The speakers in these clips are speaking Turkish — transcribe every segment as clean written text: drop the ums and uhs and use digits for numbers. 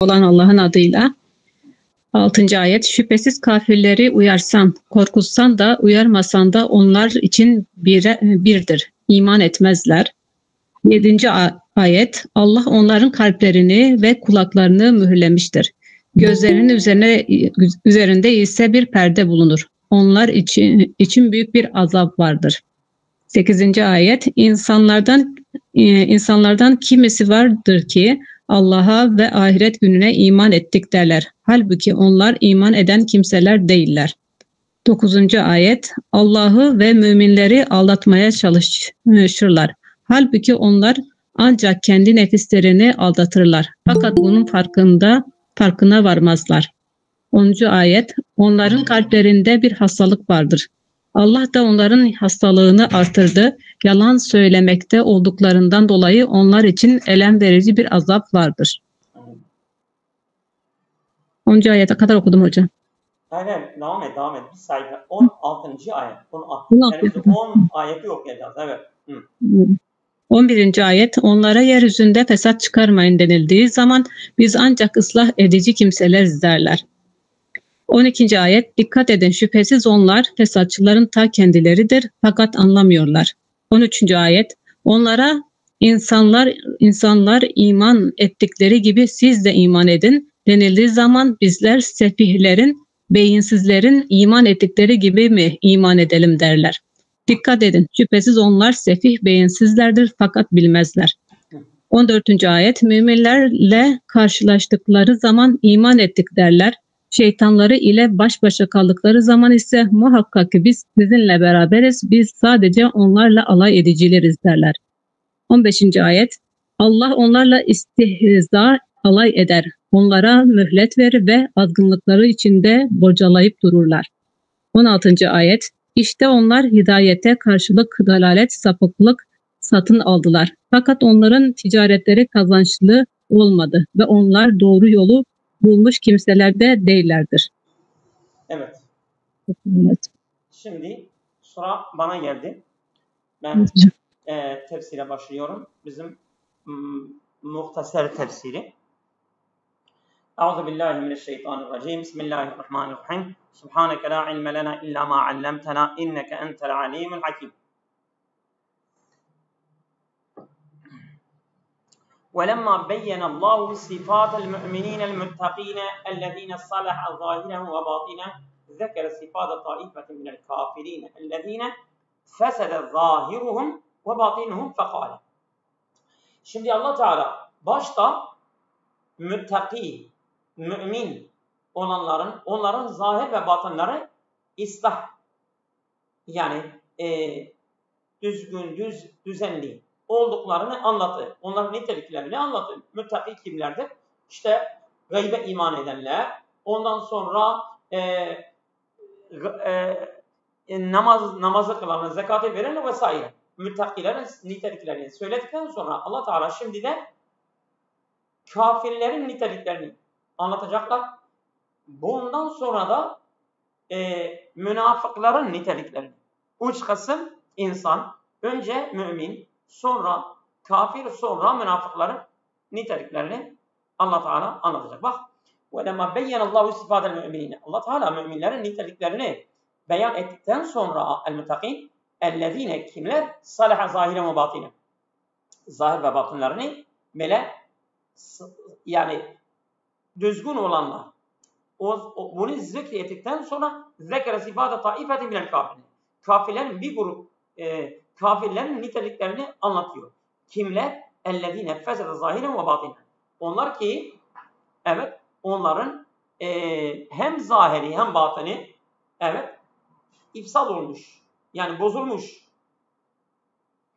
olan Allah'ın adıyla. 6. ayet. Şüphesiz kafirleri uyarsan, korkutsan da uyarmasan da onlar için birdir. İman etmezler. 7. ayet. Allah onların kalplerini ve kulaklarını mühürlemiştir. Gözlerinin üzerinde ise bir perde bulunur. Onlar için büyük bir azap vardır. 8. ayet. İnsanlardan kimisi vardır ki Allah'a ve ahiret gününe iman ettik derler. Halbuki onlar iman eden kimseler değiller. 9. ayet. Allah'ı ve müminleri aldatmaya çalışırlar. Halbuki onlar ancak kendi nefislerini aldatırlar. Fakat bunun farkına varmazlar. 10. ayet. Onların kalplerinde bir hastalık vardır. Allah da onların hastalığını artırdı. Yalan söylemekte olduklarından dolayı onlar için elem verici bir azap vardır. 10. ayete kadar okudum hocam. Aynen, devam et. Bir sayfa. 16. ayet. 10 ayeti okuyacağız. Evet. 11. ayet. Onlara yeryüzünde fesat çıkarmayın denildiği zaman biz ancak ıslah edici kimseleriz derler. 12. ayet. Dikkat edin, şüphesiz onlar fesatçıların ta kendileridir fakat anlamıyorlar. 13. ayet. Onlara insanlar iman ettikleri gibi siz de iman edin denildiği zaman bizler sefihlerin, beyinsizlerin iman ettikleri gibi mi iman edelim derler. Dikkat edin, şüphesiz onlar sefih, beyinsizlerdir fakat bilmezler. 14. ayet. Müminlerle karşılaştıkları zaman iman ettik derler. Şeytanları ile baş başa kaldıkları zaman ise muhakkak ki biz sizinle beraberiz, biz sadece onlarla alay edicileriz derler. 15. ayet. Allah onlarla istihza alay eder. Onlara mühlet verir ve azgınlıkları içinde bocalayıp dururlar. 16. ayet. İşte onlar hidayete karşılık dalalet, sapıklık satın aldılar. Fakat onların ticaretleri kazançlı olmadı ve onlar doğru yolu bulmuş kimseler de değillerdir. Evet. Şimdi sıra bana geldi. Ben tefsire başlıyorum. Bizim muhtasar tefsiri. Euzubillahimineşşeytanirracim. Bismillahirrahmanirrahim. Subhaneke la ilme lena illa ma allamtena inneke entel alimul hakim. ولما بين الله صفات المؤمنين المتقين الذين صلح ظاهرهم وباطنهم ذكر صفات طائفة من الكافرين الذين فسد ظاهرهم وباطنهم فقال. Şimdi Allah Teala başta müttaki, mümin olanların, onların zahir ve batınları ıslah, yani düzenli olduklarını anlatır. Onların niteliklerini anlatır. Müttaki kimlerdir? İşte gaybe iman edenler, ondan sonra namazı kılanlar, zekatı verenler vesaire. Müttakilerin niteliklerini söyledikten sonra Allah Teala şimdi de kafirlerin niteliklerini anlatacaklar. Bundan sonra da münafıkların niteliklerini. Üç kısım insan, önce mümin, sonra kafir, sonra münafıkların niteliklerini Allah Teala anlatacak. Bak, وَلَمَا بَيَّنَ اللّٰهُ صِفَاتَ الْمُؤْمِنِينَ Allah Teala müminlerin niteliklerini beyan ettikten sonra el-müttakin, ellezine kimler? Salaha zahiren ve batinen. Zahir ve batınlarını böyle, yani düzgün olanlar. Bunu zikrettikten sonra zekere sifate taifeti minel kafirin. Kafirlerin bir grup kafirlerin niteliklerini anlatıyor. Kimler? Ellezine fesede zahiren ve batinen. Onlar ki, evet, onların hem zahiri hem batını, evet, ifsad olmuş. Yani bozulmuş.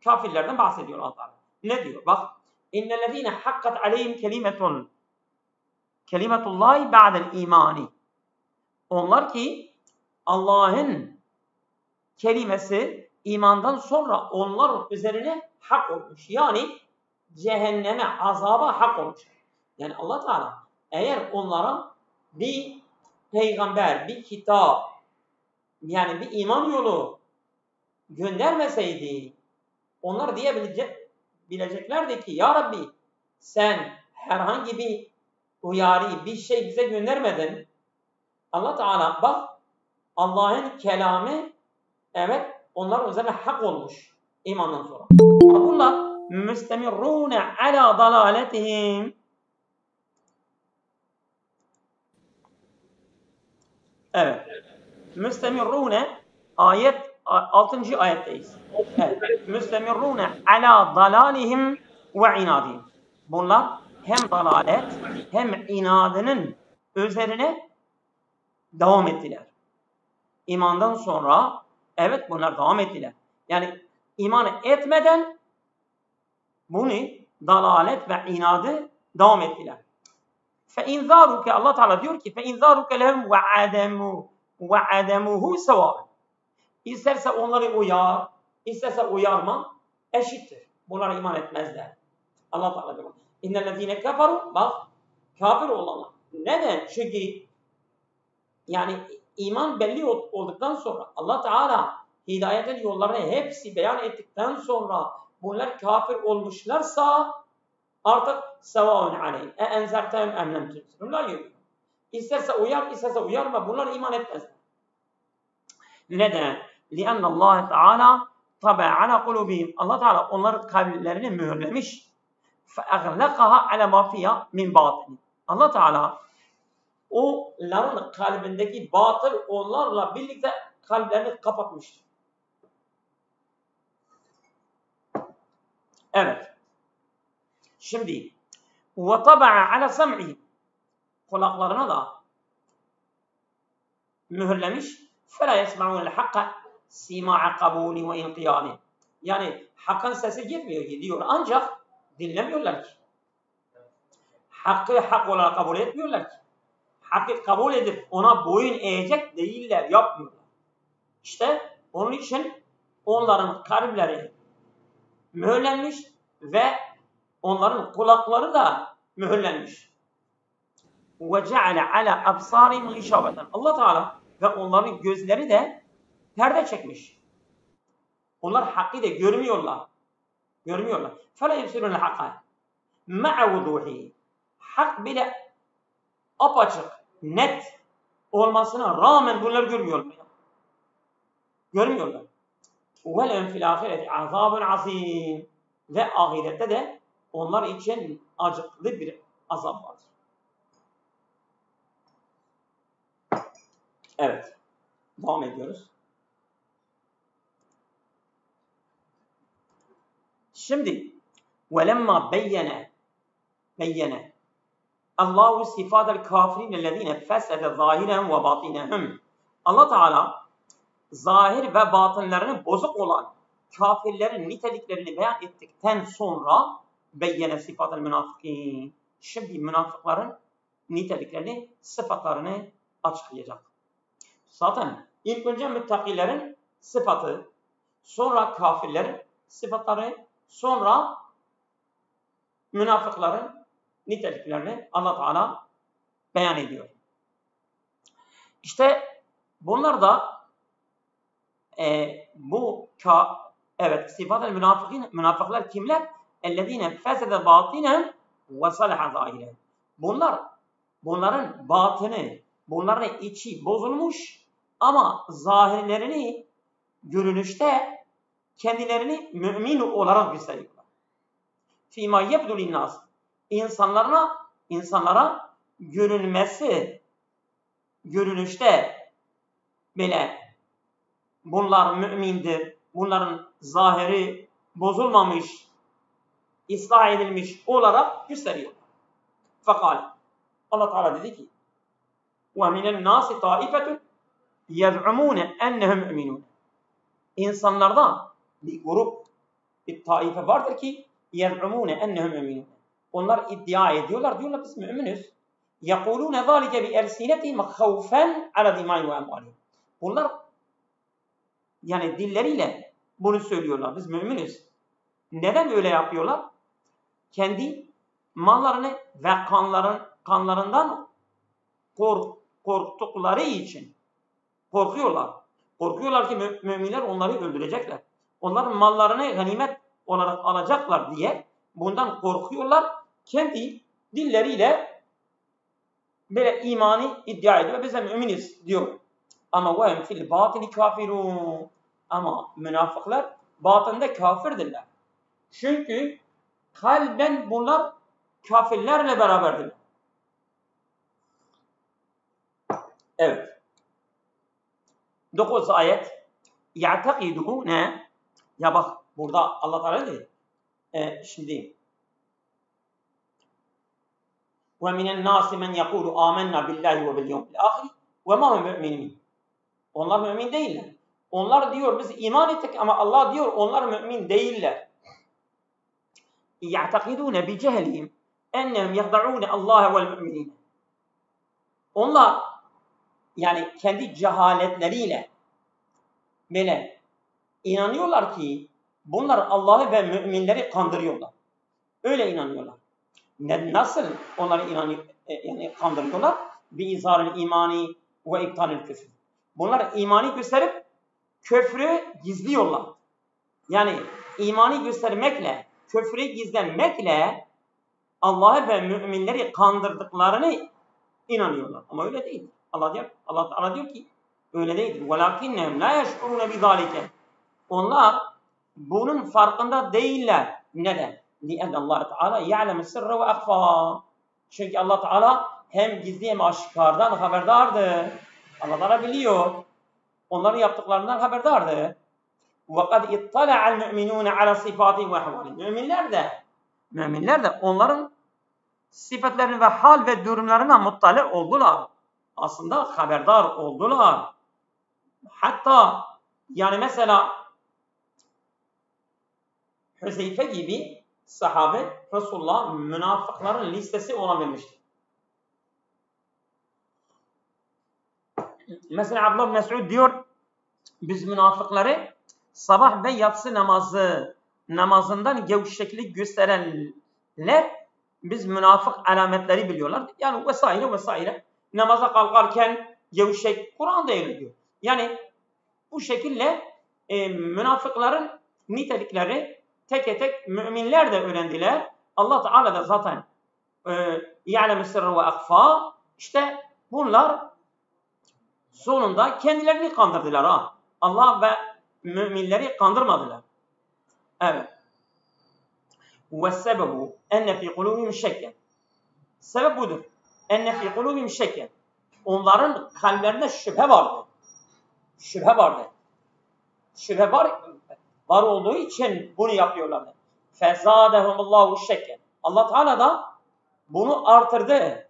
Kafirlerden bahsediyor Allah. Ne diyor? Bak. İnnellezine hakkat aleyhim kelimetullahi ba'del imani. Onlar ki Allah'ın kelimesi imandan sonra onlar üzerine hak olmuş. Yani cehenneme, azaba hak olmuş. Yani Allah Teala eğer onlara bir peygamber, bir kitap, yani bir iman yolu göndermeseydi, onlar diyebileceklerdi ki ya Rabbi sen herhangi bir uyarı, bir şey bize göndermedin. Allah Teala bak, Allah'ın kelamı evet onların üzerine hak olmuş imandan sonra. Bunlar müstemirrûne alâ dalâletihim. Evet. Müstemirrûne ayet 6. ayetteyiz. Evet. Müstemirrûne alâ dalâlihim ve inâdihim. Bunlar hem dalalet hem inadının üzerine devam ettiler. İmandan sonra evet bunlar devam ettiler. Yani iman etmeden bunu dalalet ve inadı devam ettiler. فَاِنْذَارُكَ Allah Teala diyor ki فَاِنْذَارُكَ لَهُمْ وَعَدَمُهُ سَوَاءً. İsterse onları uyar, isterse uyarma eşittir. Bunlara iman etmezler. Allah Teala diyor. اِنَّ kafaru bak kafir olanlar. Neden? Çünkü yani iman belli olduktan sonra Allah Teala hidayetin yollarını hepsi beyan ettikten sonra bunlar kafir olmuşlarsa artık sevaun aleyhim. Enzertehum em lem tunzirhum la yu'minun. İsterse uyar, isterse uyarma. Bunlar iman etmezler. Neden? لِأَنَّ اللّٰهِ تَعَالَى طَبَعَ عَلَى قُلُوبِهِمْ Allah Teala onların kalplerini mühürlemiş. فَاَغْلَقَهَا عَلَى مَا فِيهَا مِنْ بَاطِنِ Allah Teala onların kalbindeki batıl onlarla birlikte kalplerini kapatmıştır. Evet. Şimdi وَطَبَعَ عَلَى سَمْعِهِمْ kulaklarına da mühürlemiş. فَلَا يَسْمَعُونَ الْحَقَّ سِمَاعَ قَبُولِ وَاِنْقِيَادِ yani hakkın sesi gitmiyor, gidiyor ancak dinlemiyorlar ki. Hakkı hak olarak kabul etmiyorlar ki. Hakkı kabul edip ona boyun eğecek değiller, yapmıyorlar. İşte onun için onların kalpleri mühürlenmiş ve onların kulakları da mühürlenmiş. وَجَعَلَ عَلَى أَبْصَارِهِمْ غِشَاوَةً Allah Teala ve onların gözleri de perde çekmiş. Onlar hakkı da görmüyorlar. Görmüyorlar. فَلَا يُبْصِرُونَ الْحَقَّ مَعَ وُضُوحِهِ hak bile apaçık, net olmasına rağmen bunları görmüyorlar. Görmüyorlar. وَلَهُمْ فِي الْآخِرَةِ عَذَابٌ عَظِيمٌ ve ahirette de onlar için acıklı bir azap vardır. Evet. Devam ediyoruz. Şimdi وَلَمَّا beyyene Allahu sifadel kafirin ellezine fesede zahiren ve batinehum Allah Teala zahir ve batınlarının bozuk olan kafirlerin niteliklerini beyan ettikten sonra beyyene sifadel münafıkin şimdi münafıkların niteliklerini, sıfatlarını açıklayacak. Zaten ilk önce müttakilerin sıfatı, sonra kafirlerin sıfatları, sonra münafıkların niteliklerini Allah Teala beyan ediyor. İşte bunlar da evet sıfat-ı münafıklar kimler? Ellezine fesede batinen ve salaha zahiren. Bunların batını, bunların içi bozulmuş ama zahirlerini görünüşte kendilerini mümin olarak gösteriyorlar. Fîmâ yebdu linnâs. İnsanlara görünmesi, görünüşte bile bunlar mümindir, bunların zahiri bozulmamış, ıslah edilmiş olarak gösteriyor. Fakat Allah Teala dedi ki وَمِنَ النَّاسِ طَائِفَةٌ يَزْعُمُونَ اَنَّهُمْ مُؤْمِنُونَ İnsanlarda bir grup, bir taife vardır ki يَزْعُمُونَ اَنَّهُمْ مُؤْمِنُونَ onlar iddia ediyorlar, diyorlar biz müminiz. يَقُولُونَ ذَٰلِكَ بِاَلْسِنَتِهِمْ خَوْفًا عَلَى دِمَاءِ وَاَمْوَالِهِمْ bunlar yani dilleriyle bunu söylüyorlar, biz müminiz. Neden öyle yapıyorlar? Kendi mallarını ve kanlarından korktukları için korkuyorlar. Korkuyorlar ki müminler onları öldürecekler. Onların mallarını ganimet olarak alacaklar diye bundan korkuyorlar. Kendi dilleriyle böyle imani iddia ediyor. Biz de müminiz diyor. Ama وَهُمْ فِي الْبَاطِنِ كَافِرُونَ. Ama münafıklar batında kafirdirler. Çünkü kalben bunlar kafirlerle beraberdirler. Evet. 9 ayet. يَعْتَقِدُهُ ne? Ya bak burada Allah Teala dedi. Şimdi وَمِنَ النَّاسِ مَنْ يَقُولُ آمَنَّا بِاللّٰهِ وَبِالْيَوْمِ الْآخِرِ وَمَا هُمْ مُؤْمِنِينَ. Onlar mümin değiller. Onlar diyor biz iman ettik ama Allah diyor onlar mümin değiller. يَعْتَقِدُونَ بِجَهْلِهِمْ اَنَّهُمْ يَخْدَعُونَ اللّٰهَ وَالْمُؤْمِنِينَ. Onlar yani kendi cehaletleriyle böyle inanıyorlar ki bunlar Allah'ı ve müminleri kandırıyorlar. Öyle inanıyorlar. Nasıl onları yani kandırıyorlar? بِاِزَارِ الْاِيمَانِ وَاِبْتَانِ الْكُفْرِ. Bunlar imanı gösterip küfrü gizliyorlar. Yani imanı göstermekle, küfrü gizlenmekle Allah'ı ve müminleri kandırdıklarını inanıyorlar. Ama öyle değil. Allah diyor ki öyle değildir. وَلَكِنَّهُمْ لَا يَشْعُرُونَ بِذَٰلِكَ. Onlar bunun farkında değiller. Neden? لِأَنَّ اللّٰهَ تَعَالَى يَعْلَمُ السِّرَّ وَأَخْفَى. Çünkü Allah Teala hem gizli hem aşikardan haberdardır. Allah Teala biliyor. Onların yaptıklarından haberdardır. وَقَدْ اِطَّلَعَ الْمُؤْمِنُونَ عَلَى صِفَاتِ وَحْوَالِ. Müminler de onların sıfatlarını ve hal ve durumlarına muttali oldular. Aslında haberdar oldular. Hatta yani mesela Hüzeyfe gibi sahabe Resulullah münafıkların listesi ona vermiştir. Mesela Abdullah bin Mes'ud diyor biz münafıkları sabah ve yatsı namazından gevşeklik gösterenler biz münafık alametleri biliyorlar. Yani vesaire. Namaza kalkarken gevşek Kur'an'da öyle diyor. Yani bu şekilde münafıkların nitelikleri tek tek müminler de öğrendiler. Allah Teala da zaten يَعْلَمُ السِّرَّ وَأَخْفَى. İşte bunlar sonunda kendilerini kandırdılar ha. Allah ve müminleri kandırmadılar. Evet. وَالسَّبَبُ اَنَّ فِي قُلُوبِهِمْ شَكًّا. Sebep budur. اَنَّ فِي قُلُوبِهِمْ شَكًّا. Onların kalplerinde şüphe vardı. Şüphe var olduğu için bunu yapıyorlardı. فَزَادَهُمُ اللّٰهُ شَكًّا. Allah Teala da bunu artırdı.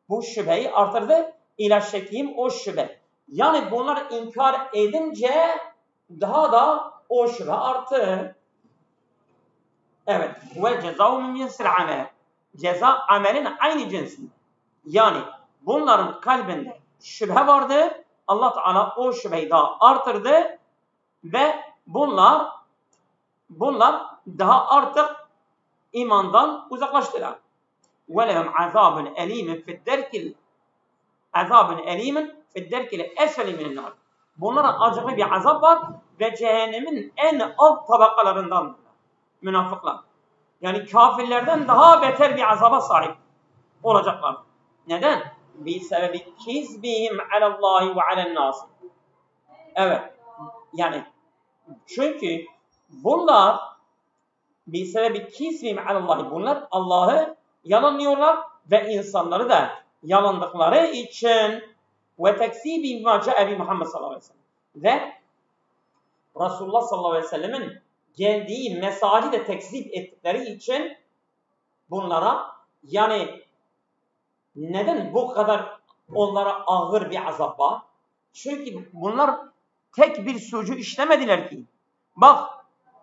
Bu şüpheyi artırdı. İlâ şekkihim o şüphe. Yani bunlar inkar edince daha da o şüphe arttı. Evet. Ve cezâhu min cinsil amel. Ceza amelin aynı cinsinde. Yani bunların kalbinde şüphe vardı. Allah Teala o şüpheyi daha artırdı ve bunlar daha artık imandan uzaklaştılar. Ve lehum azâbun elîmin fi'd-derkil esfeli minennâr. Bunlara acıklı bir azap var ve cehennemin en alt tabakalarından münafıklar. Yani kafirlerden daha beter bir azaba sahip olacaklar. Neden? Bi sebebi kizbihim alallahi ve alennâs. Evet. Yani çünkü bunlar bi sebebi kizbihim alallahi. Bunlar Allah'ı yalanlıyorlar ve insanları da yalandıkları için ve tekzibihim ma ca'e bi Muhammed sallallahu aleyhi ve sellem. Ve Resulullah sallallahu aleyhi ve sellemin geldiği mesajı da tekzip ettikleri için bunlara yani neden bu kadar onlara ağır bir azap var? Çünkü bunlar tek bir suçu işlemediler ki. Bak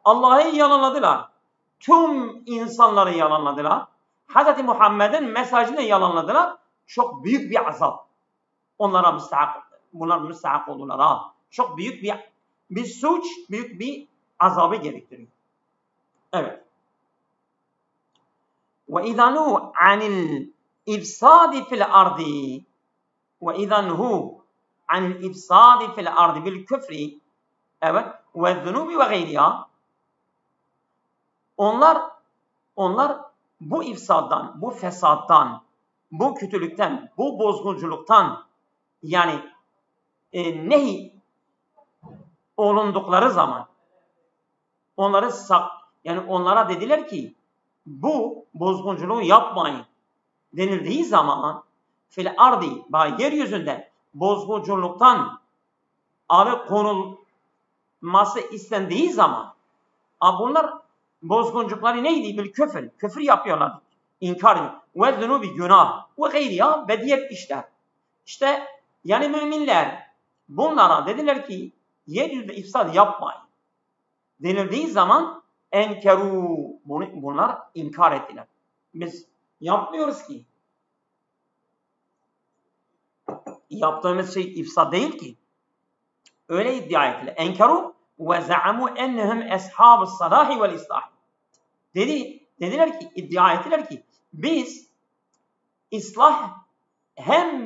Allah'ı yalanladılar. Tüm insanları yalanladılar. Hz. Muhammed'in mesajını yalanladılar. Çok büyük bir azap. Bunlar müstahak oldular ha. Çok büyük bir suç, büyük bir azabı gerektiriyor. Evet. Ve idanu anil ifsadi fil ardi ve idanhu anil ifsadi fil ardi bil küfri evet ve zunubi ve gayriha. Onlar bu ifsaddan, bu fesattan, bu kötülükten, bu bozgunculuktan yani nehi olundukları zaman onlara dediler ki bu bozgunculuğu yapmayın denildiği zaman fil ardi yeryüzünde bozgunculuktan konulması istendiği zaman bunlar bozguncukları neydi? Bil küfür. Küfür yapıyorlar. İnkar ediyor. Ve zunubi günah. Ve gayriha ve diğer işler. İşte yani müminler bunlara dediler ki yeryüzünde ifsad yapmayın denildiği zaman enkeru bunlar inkar ettiler. Biz yapmıyoruz ki. Yaptığımız şey ifsad değil ki. Öyle iddia ettiler. Enkeru ve za'amu ennehum eshabus salahi vel islah. Dediler ki, iddia ettiler ki biz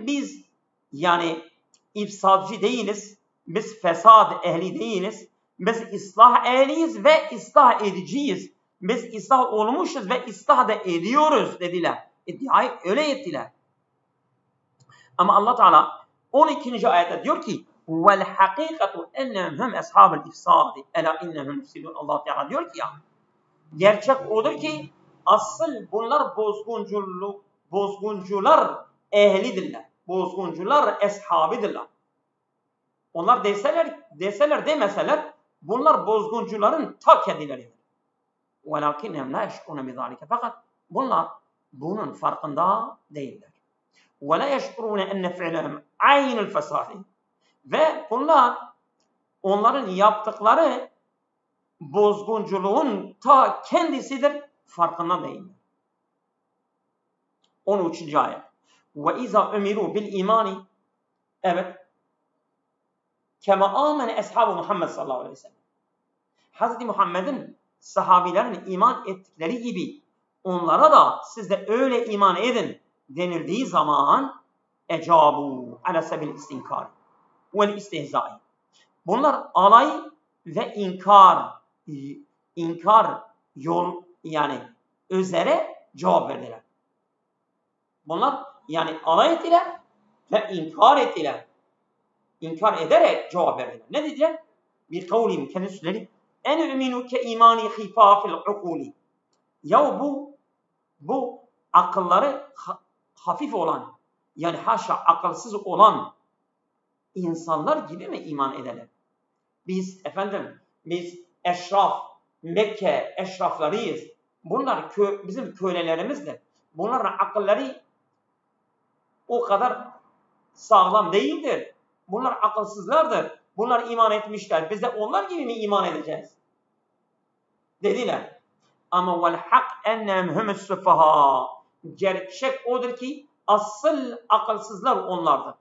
biz yani ifsadcı değiliz, biz fesad ehli değiliz, biz ıslah ehliyiz ve ıslah ediciyiz. Biz ıslah olmuşuz ve ıslah da ediyoruz dediler. İddiayı öyle ettiler. Ama Allah Teala 12. ayette diyor ki vel hakikatu ennehum hum ashabul ifsadi ela innehum mufsidun. Allah Teala diyor ki gerçek odur ki asıl bunlar bozguncular ehlidirler. Bozguncular eshabidirler. Onlar demeseler bunlar bozguncuların ta kendileridir. وَلَكِنَّهُمْ لَا يَشْعُرُونَ بِذَٰلِكَ. Fakat bunlar bunun farkında değiller. وَلَا يَشْعُرُونَ اَنَّ فِعْلَهُمْ عَيْنُ الْفَسَادِ. Ve bunlar onların yaptıkları bozgunculuğun ta kendisidir, farkında değiller. 13. ayet. وَاِذَا اُمِرُوا بِالْاِيمَانِ. Evet. Kema amene eshabu Muhammed sallallahu aleyhi ve sellem. Hz. Muhammed'in sahabilerin iman ettikleri gibi onlara da siz de öyle iman edin denildiği zaman ecabu ala sebil istinkar vel istihzai. Bunlar alay ve inkar yol yani üzere cevap verdiler. Bunlar yani alay ettiler ve inkar ettiler. İnkar ederek cevap verdiler. Ne dediler? Bir kavlim kendisileri en üminu ke imani khifafil ukuli. Ya bu akılları hafif olan yani haşa akılsız olan insanlar gibi mi iman edelim? Biz eşraf, Mekke eşraflarıyız. Bunlar bizim kölelerimizdir. Bunların akılları o kadar sağlam değildir. Bunlar akılsızlardır. Bunlar iman etmişler. Biz de onlar gibi mi iman edeceğiz? Dediler. Ama vel hak ennem humus sufaha. Gerçek odur ki asıl akılsızlar onlardır.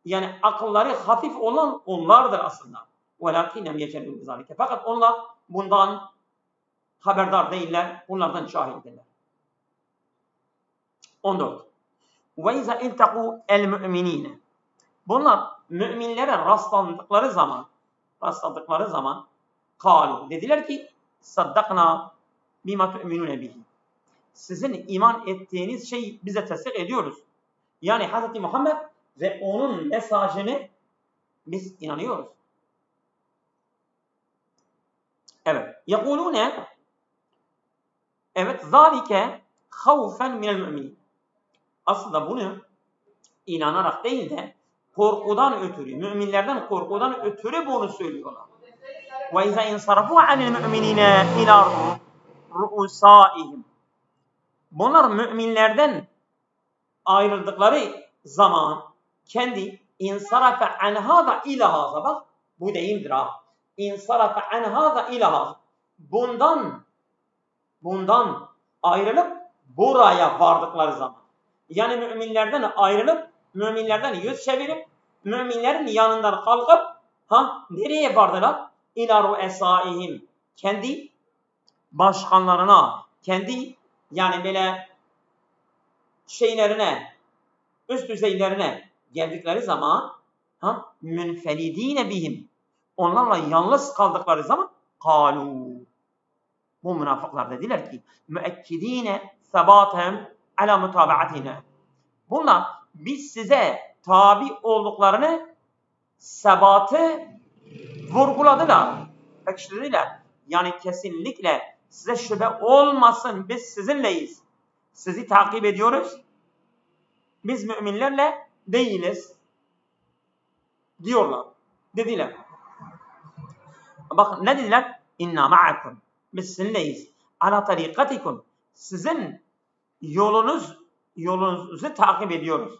Yani akılları hafif olan onlardır aslında. Velakinem yecelûn bizalike. Fakat onlar bundan haberdar değiller. Bunlardan cahildirler. 14. Ve izâ iltekû el mü'minîne. Bunlar müminlere rastladıkları zaman kalu dediler ki saddakna bima tu'minune bihi. Sizin iman ettiğiniz şeyi bize tasdik ediyoruz. Yani Hz. Muhammed ve onun mesajını biz inanıyoruz. Evet. Yekulune evet zalike havfen minel müminin. Aslında bunu inanarak değil de korkudan ötürü, müminlerden korkudan ötürü bunu söylüyorlar. Ve izâ insarafu anil müminine ilâ ru'usâihim. Bunlar müminlerden ayrıldıkları zaman kendi insarafe an hâza ilâ hâza. Bak bu deyimdir ha. İnsarafe an hâza ilâ hâza. Bundan ayrılıp buraya vardıkları zaman. Yani müminlerden ayrılıp müminlerden yüz çevirip müminlerin yanından kalkıp nereye vardılar? İlâ ru'esâihim. Kendi başkanlarına, kendi yani böyle şeylerine, üst düzeylerine geldikleri zaman münfelidîne bihim. Onlarla yalnız kaldıkları zaman kâlû. Bu münafıklar dediler ki müekkidîne sebâtem ala mutabaatina. Bunlar biz size tabi olduklarını sebatı vurguladılar, pekiştirdiler. Yani kesinlikle size şüphe olmasın, biz sizinleyiz. Sizi takip ediyoruz. Biz müminlerle değiliz diyorlar. Dediler. Bakın ne dediler? İnna ma'akum. Biz sizinleyiz. Ala tarikatikum. Sizin yolunuzu takip ediyoruz.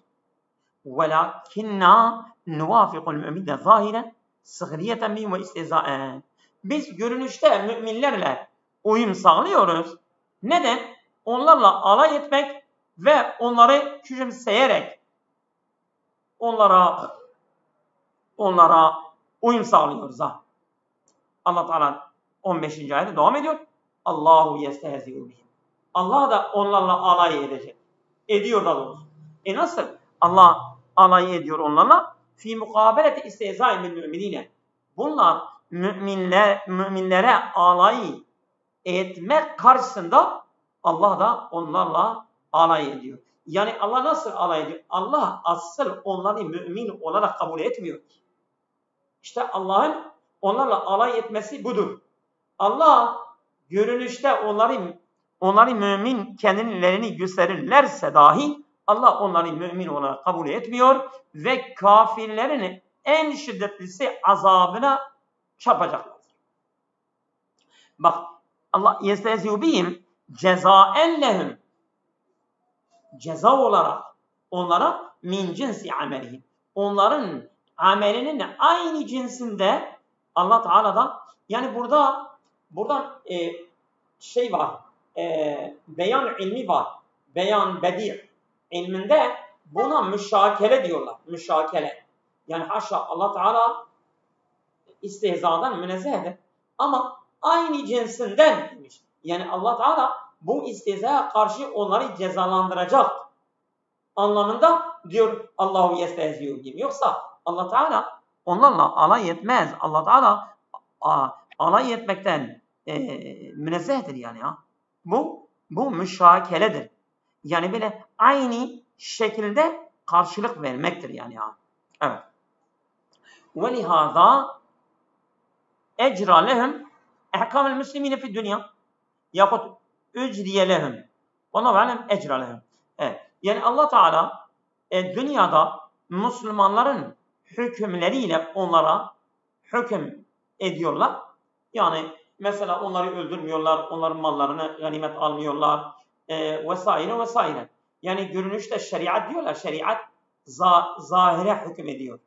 Velakinna nuvafiqul mü'minle zahiren sıhriyeten bihim ve istihzaen. Biz görünüşte müminlerle uyum sağlıyoruz. Neden? Onlarla alay etmek ve onları küçümseyerek onlara uyum sağlıyoruz. Allah Teala 15. ayette devam ediyor. Allahu yestehzi'u bihim. Allah da onlarla alay edecek. Ediyor da doğrusu. Nasıl? Allah alay ediyor onlarla. Fi mukabeleti istehza'in bil müminine. Bunlar müminlere alay etmek karşısında Allah da onlarla alay ediyor. Yani Allah nasıl alay ediyor? Allah asıl onları mümin olarak kabul etmiyor. İşte Allah'ın onlarla alay etmesi budur. Allah görünüşte onları mümin kendilerini gösterirlerse dahi Allah onları mümin olarak kabul etmiyor ve kafirlerin en şiddetlisi azabına çarpacaklardır. Bak Allah yestehzi'u bihim cezaen lehum, ceza olarak onlara min cinsi amelihim, onların amelinin aynı cinsinde Allah Teala'dan, yani buradan şey var, beyan ilmi var, beyan bedi ilminde buna müşakele diyorlar, müşakele. Yani haşa Allah Teala istihzadan münezzehdir ama aynı cinsinden demiş. Yani Allah Teala bu istihzaya karşı onları cezalandıracak anlamında diyor Allahu yestehzi'u bihim. Yoksa Allah Teala onlarla alay etmez. Allah Teala alay etmekten münezzehtir yani ya. Bu müşakeledir. Yani böyle aynı şekilde karşılık vermektir yani ya. Evet. Ve lihaza ecra lehum ehkamel müslimine fi dünya yahut ücriye lehum. Ona alem ecra lehum. Evet. Yani Allah Teala dünyada Müslümanların hükümleriyle onlara hüküm ediyorlar. Yani mesela onları öldürmüyorlar, onların mallarını ganimet almıyorlar vesaire vesaire. Yani görünüşte şeriat diyorlar, şeriat zahire hüküm ediyor.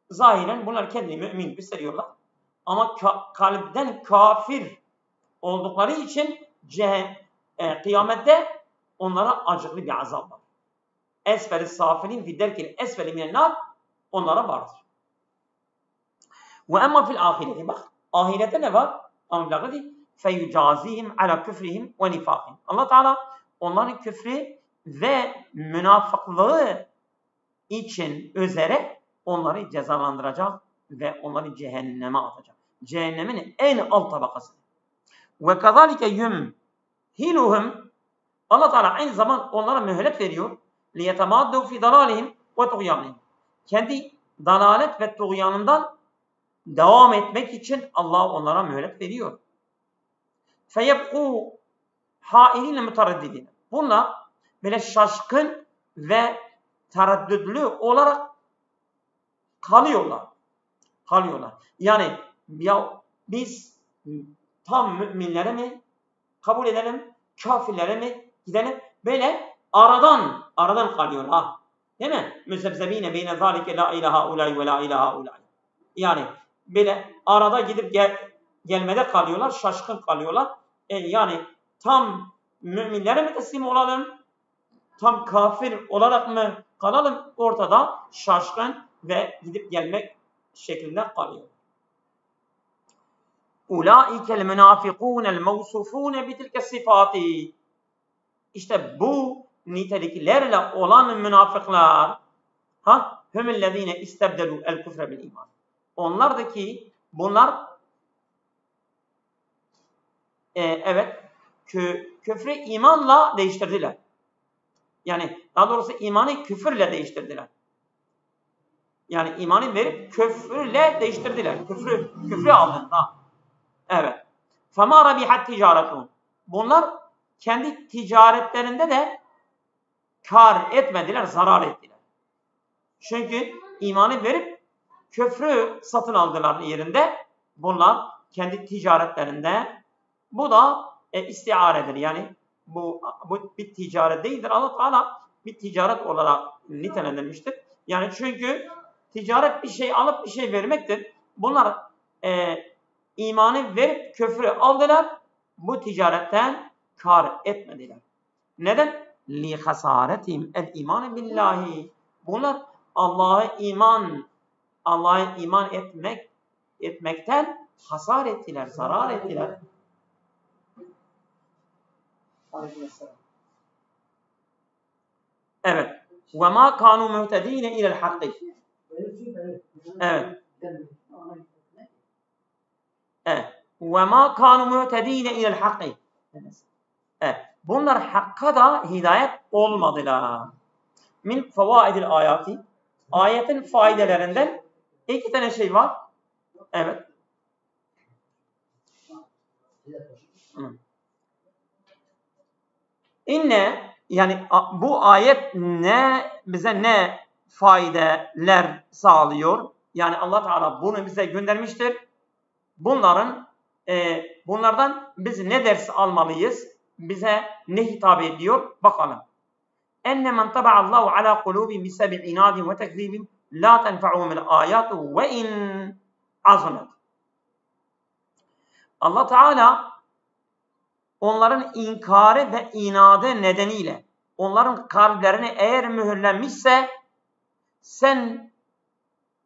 Zahiren bunlar kendini mümin gösteriyorlar. Ama kalpten kafir oldukları için kıyamette onlara acıklı bir azap var. Esferi safilin fi derkil esferi minen nar, onlara vardır. Ve emma fil ahireti, bak ahirette ne var? Ahirette feyucazihim ala küfrihim ve nifakihim. Allah Teala onların küfrü ve münafıklığı için üzere onları cezalandıracak ve onları cehenneme atacak. Cehennemin en alt tabakası. Ve kazalike yumhiluhum, Allah Teala aynı zaman onlara mühlet veriyor. Liyetemaddu fi dalalihim ve tuğyanihim. Kendi dalalet ve tuğyanından devam etmek için Allah onlara mühlet veriyor. Feyeb'u hailine mütereddidine. Bunlar böyle şaşkın ve tereddütlü olarak kalıyorlar. Yani ya biz tam müminlere mi kabul edelim, kafirlere mi gidelim? Böyle aradan kalıyor ha. Değil mi? Müzebzebine beyne zalike la ilaha ulay ve la ilaha ulay. Yani böyle arada gidip gelmede kalıyorlar, şaşkın kalıyorlar. Yani tam müminlere mi teslim olalım? Tam kafir olarak mı kalalım? Ortada şaşkın ve gidip gelmek şeklinde kalıyor. Ulaikel münafikûnel mevsufûne bitilke sıfati. İşte bu niteliklerle olan münafıklar, hümüllezîne istebdelû el küfre bil iman. Bunlar evet küfrü imanla değiştirdiler. Yani daha doğrusu imanı küfürle değiştirdiler. Yani imanı verip küfürle değiştirdiler. Küfrü aldılar. Evet. فَمَا رَبِحَتْ تِجَارَتُهُمْ Bunlar kendi ticaretlerinde de kar etmediler, zarar ettiler. Çünkü imanı verip küfrü satın aldılar yerinde. Bunlar kendi ticaretlerinde. Bu da istiaredir. Yani bu bir ticaret değildir. Allah Teala bir ticaret olarak nitelendirmiştir. Yani çünkü ticaret bir şey alıp bir şey vermektir. Bunlar imanı verip küfrü aldılar. Bu ticaretten kar etmediler. Neden? لِخَسَارَتِهِمْ الْاِيمَانِ بِاللّٰهِ Bunlar Allah'a iman etmekten hasar ettiler, zarar ettiler. Evet. وَمَا كَانُوا مُهْتَد۪ينَ اِلَى الْحَقِّ Evet. Evet. وَمَا كَانُوا مُهْتَد۪ينَ اِلَى الْحَقِّ Evet. Bunlar hakka da hidayet olmadılar. Min fevaidil ayati Ayetin faydelerinden iki tane şey var. Evet. İnne yani bu ayet bize ne faydeler sağlıyor? Yani Allah Teala bunu bize göndermiştir. Bunlardan biz ne ders almalıyız? Bize ne hitap ediyor? Bakalım. Enne men taba'allahu ala kulubihim bisebi inadin ve tekzibin la tenfa'uhumul ayatu ve in azamet. Allah Teala onların inkarı ve inadı nedeniyle onların kalplerine eğer mühürlenmişse sen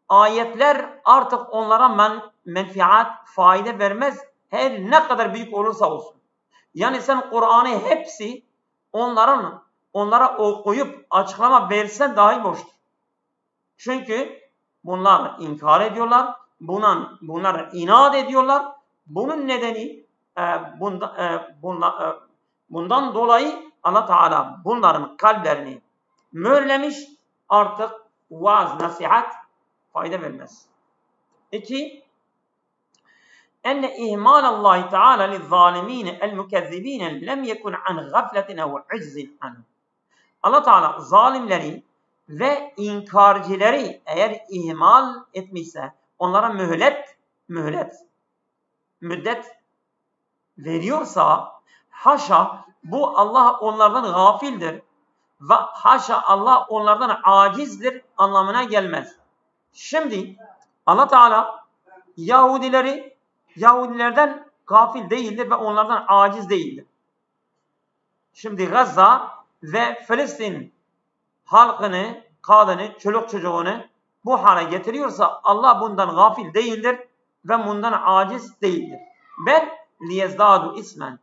ayetler artık onlara menfaat, fayda vermez her ne kadar büyük olursa olsun. Yani sen Kur'an'ı hepsi onlara okuyup açıklama versen dahi boştur. Çünkü bunlar inkar ediyorlar, bunlar inat ediyorlar. Bunun nedeni bundan dolayı Allah Teala bunların kalplerini mühürlemiş, artık vaaz, nasihat fayda vermez. 2. Enne ihmalallahi Teala lizzalimin el-mukezzibin lem yekun an gafletin ev iczin an. Allah Teala zalimleri ve inkarcıları eğer ihmal etmişse, onlara müddet veriyorsa, haşa bu Allah onlardan gafildir ve haşa Allah onlardan acizdir anlamına gelmez. Şimdi Allah Teala Yahudilerden gafil değildir ve onlardan aciz değildir. Şimdi Gazze ve Filistin halkını, kadını, çoluk çocuğunu bu hale getiriyorsa Allah bundan gafil değildir ve bundan aciz değildir. Bel liyezdadu ismen.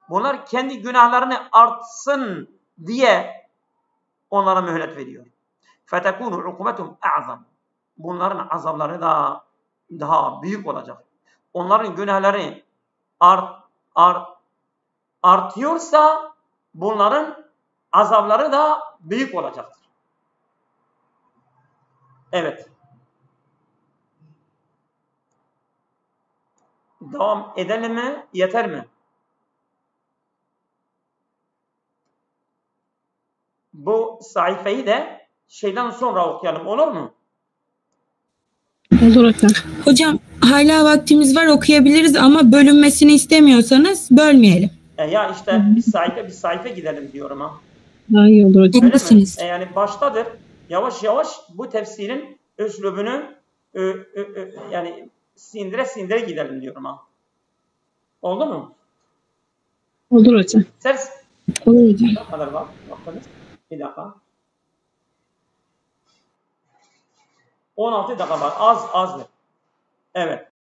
Bunlar kendi günahlarını artsın diye onlara mühlet veriyor. Fetekunu ukubetum a'zam. Bunların azapları da daha büyük olacak. Onların günahları artıyorsa bunların azapları da büyük olacaktır. Evet. Devam edelim mi? Yeter mi? Bu sayfayı da şeyden sonra okuyalım, olur mu? Olur hocam. Hocam hala vaktimiz var, okuyabiliriz ama bölünmesini istemiyorsanız bölmeyelim. Ya işte bir sayfa gidelim diyorum ha. Daha iyi olur hocam. Haklısınız. Yani baştadır. Yavaş yavaş bu tefsirin üslubunu yani sindire gidelim diyorum ha. Oldu mu? Olur hocam. Ters. Olur hocam. Ne kadar var? Baktınız. Bir dakika. 16 dakika var. Azdır. Evet.